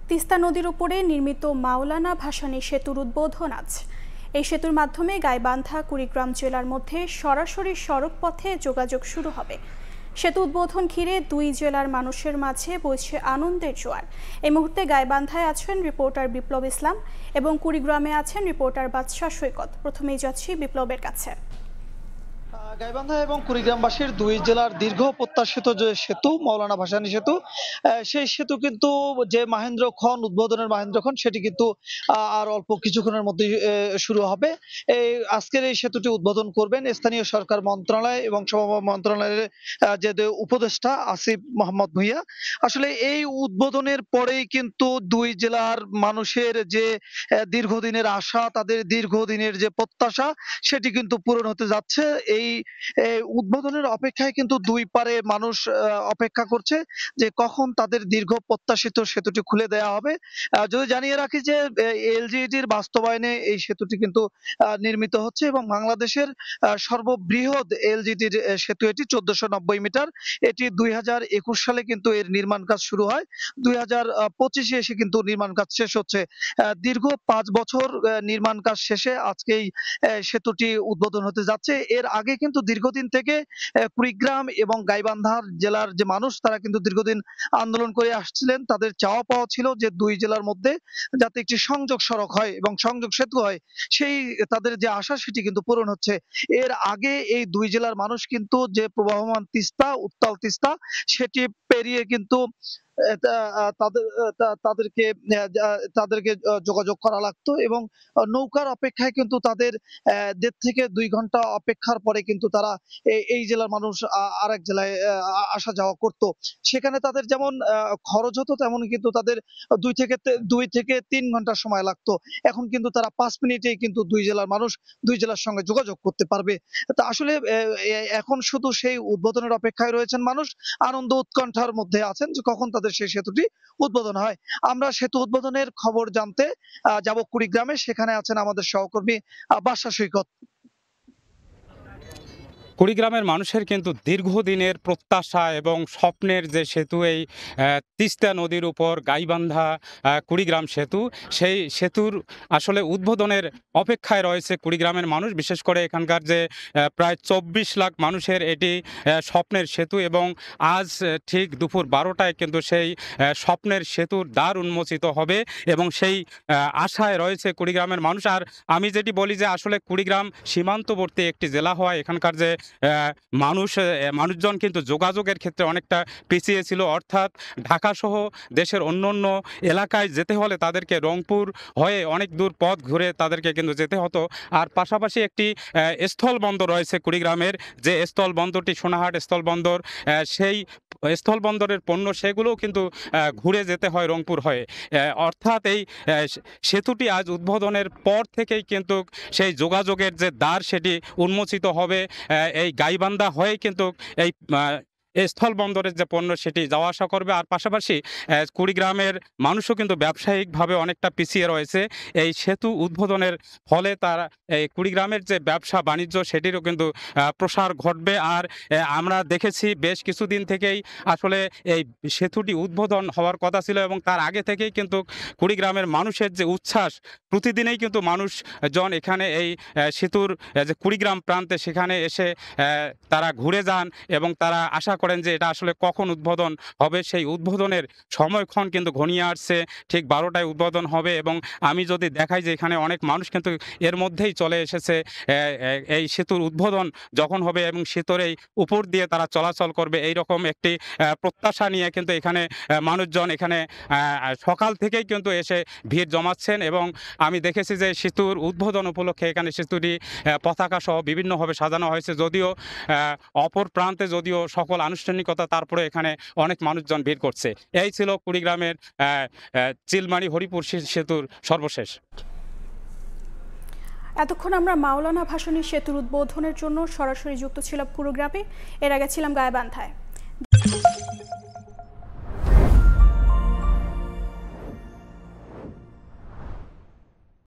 তিস্তা নদীর উপরে নির্মিত মাওলানা ভাসানী সেতুর উদ্বোধন আজ। এই সেতুর মাধ্যমে গাইবান্ধা কুড়িগ্রাম জেলার মধ্যে সরাসরি সড়ক পথে যোগাযোগ শুরু হবে। সেতু উদ্বোধন ঘিরে দুই জেলার মানুষের মাঝে বইছে আনন্দের জোয়ার। এই মুহূর্তে গাইবান্ধায় আছেন রিপোর্টার বিপ্লব ইসলাম এবং কুড়িগ্রামে আছেন রিপোর্টার বাদশাহ সৈকত। প্রথমেই যাচ্ছি বিপ্লবের কাছে। গাইবান্ধা এবং কুড়িগ্রামবাসীর দুই জেলার দীর্ঘ প্রত্যাশিত যে সেতু মাওলানা ভাসানী সেতু, সেই সেতু কিন্তু যে মাহেন্দ্রক্ষণ উদ্বোধনের মাহেন্দ্রক্ষণ সেটি কিন্তু আর অল্প কিছুক্ষণের মধ্যে শুরু হবে। আজকের এই সেতুটি উদ্বোধন করবেন স্থানীয় সরকার মন্ত্রণালয় এবং সমবায় মন্ত্রণালয়ের যে উপদেষ্টা আসিফ মোহাম্মদ ভূঁইয়া। আসলে এই উদ্বোধনের পরেই কিন্তু দুই জেলার মানুষের যে দীর্ঘদিনের আশা, তাদের দীর্ঘদিনের যে প্রত্যাশা সেটি কিন্তু পূরণ হতে যাচ্ছে। এই উদ্বোধনের অপেক্ষায় কিন্তু দুই পারে মানুষ অপেক্ষা করছে যে কখন তাদের দীর্ঘ প্রত্যাশিত সেতুটি খুলে দেওয়া হবে। যদি জানিয়ে রাখি যে এলজিইডির বাস্তবায়নে এই সেতুটি কিন্তু নির্মিত হচ্ছে এবং বাংলাদেশের সর্ববৃহৎ এলজিইডির সেতু এটি 1490 মিটার। এটি 2021 সালে কিন্তু এর নির্মাণ কাজ শুরু হয়। 2025-এ এসে কিন্তু নির্মাণ কাজ শেষ হচ্ছে। দীর্ঘ 5 বছর নির্মাণ কাজ শেষে আজকেই সেতুটি উদ্বোধন হতে যাচ্ছে। এর আগে কিন্তু দীর্ঘদিন থেকে কুড়িগ্রাম এবং গাইবান্ধার জেলার যে মানুষ তারা কিন্তু দীর্ঘদিন আন্দোলন করে আসছিলেন। তাদের চাওয়া পাওয়া ছিল যে দুই জেলার মধ্যে যাতে একটি সংযোগ সড়ক হয় এবং সংযোগ সেতু হয়, সেই তাদের যে আশা সেটি কিন্তু পূরণ হচ্ছে। এর আগে এই দুই জেলার মানুষ কিন্তু যে প্রবাহমান তিস্তা, উত্তাল তিস্তা সেটি পেরিয়ে কিন্তু তাদেরকে তাদেরকে যোগাযোগ করা লাগতো এবং নৌকার অপেক্ষায় কিন্তু তাদের 1.5 থেকে 2 ঘন্টা অপেক্ষার পরে কিন্তু তারা এই জেলার মানুষ আরেক জেলায় আসা যাওয়া করত। সেখানে তাদের যেমন খরচ হতো তেমন কিন্তু তাদের 2 থেকে 3 ঘন্টা সময় লাগতো। এখন কিন্তু তারা 5 মিনিটেই কিন্তু দুই জেলার মানুষ দুই জেলার সঙ্গে যোগাযোগ করতে পারবে। তা আসলে এখন শুধু সেই উদ্বোধনের অপেক্ষায় রয়েছেন মানুষ, আনন্দ উৎকণ্ঠার মধ্যে আছেন যে কখন তাদের সেই সেতুটি উদ্বোধন হয়। আমরা সেতু উদ্বোধনের খবর জানতে যাব কুড়িগ্রামে। সেখানে আছেন আমাদের সহকর্মী বাদশাহ সৈকত। কুড়িগ্রামের মানুষের কিন্তু দীর্ঘদিনের প্রত্যাশা এবং স্বপ্নের যে সেতু, এই তিস্তা নদীর উপর গাইবান্ধা কুড়িগ্রাম সেতু, সেই সেতুর আসলে উদ্বোধনের অপেক্ষায় রয়েছে কুড়িগ্রামের মানুষ। বিশেষ করে এখানকার যে প্রায় 24 লাখ মানুষের এটি স্বপ্নের সেতু এবং আজ ঠিক দুপুর 12টায় কিন্তু সেই স্বপ্নের সেতুর দ্বার উন্মোচিত হবে এবং সেই আশায় রয়েছে কুড়িগ্রামের মানুষ। আর আমি যেটি বলি যে আসলে কুড়িগ্রাম সীমান্তবর্তী একটি জেলা হওয়ায় এখানকার যে মানুষজন কিন্তু যোগাযোগের ক্ষেত্রে অনেকটা পিছিয়ে ছিল। অর্থাৎ ঢাকাসহ দেশের অন্য এলাকায় যেতে হলে তাদেরকে রংপুর হয়ে অনেক দূর পথ ঘুরে তাদেরকে কিন্তু যেতে হতো। আর পাশাপাশি একটি স্থলবন্দর রয়েছে কুড়িগ্রামের, যে স্থলবন্দরটি সোনাহাট স্থলবন্দর, সেই স্থলবন্দরের পণ্য সেগুলোও কিন্তু ঘুরে যেতে হয় রংপুর হয়ে। অর্থাৎ এই সেতুটি আজ উদ্বোধনের পর থেকেই কিন্তু সেই যোগাযোগের যে দ্বার সেটি উন্মোচিত হবে। এই গাইবান্ধা হয়ে কিন্তু এই স্থলবন্দরের যে পণ্য সেটি যাওয়া আসা করবে। আর পাশাপাশি কুড়িগ্রামের মানুষও কিন্তু ব্যবসায়িকভাবে অনেকটা পিছিয়ে রয়েছে। এই সেতু উদ্বোধনের ফলে তারা এই কুড়িগ্রামের যে ব্যবসা বাণিজ্য সেটিরও কিন্তু প্রসার ঘটবে। আর আমরা দেখেছি বেশ কিছুদিন থেকেই আসলে এই সেতুটি উদ্বোধন হওয়ার কথা ছিল এবং তার আগে থেকেই কিন্তু কুড়িগ্রামের মানুষের যে উচ্ছ্বাস, প্রতিদিনেই কিন্তু মানুষজন এখানে এই সেতুর যে কুড়িগ্রাম প্রান্তে সেখানে এসে তারা ঘুরে যান এবং তারা আশা করেন যে এটা আসলে কখন উদ্বোধন হবে। সেই উদ্বোধনের সময়ক্ষণ কিন্তু ঘনিয়ে আসছে, ঠিক 12টায় উদ্বোধন হবে। এবং আমি যদি দেখাই যে এখানে অনেক মানুষ কিন্তু এর মধ্যেই চলে এসেছে এই সেতুর উদ্বোধন যখন হবে এবং সেতুর এই উপর দিয়ে তারা চলাচল করবে, এই রকম একটি প্রত্যাশা নিয়ে কিন্তু এখানে মানুষজন এখানে সকাল থেকেই কিন্তু এসে ভিড় জমাচ্ছেন। এবং আমি দেখেছি যে সেতুর উদ্বোধন উপলক্ষে এখানে সেতুটি পতাকা সহ বিভিন্নভাবে সাজানো হয়েছে। যদিও অপর প্রান্তে যদিও সকল আনুষ্ঠানিকতা, তারপরে এখানে অনেক মানুষজন ভিড় করছে। এই ছিল কুড়িগ্রামের চিলমারি হরিপুর সেতুর সর্বশেষ। এতক্ষণ আমরা মাওলানা ভাসানী সেতুর উদ্বোধনের জন্য সরাসরি যুক্ত ছিলাম কুড়িগ্রামে, এর আগে ছিলাম গাইবান্ধায়।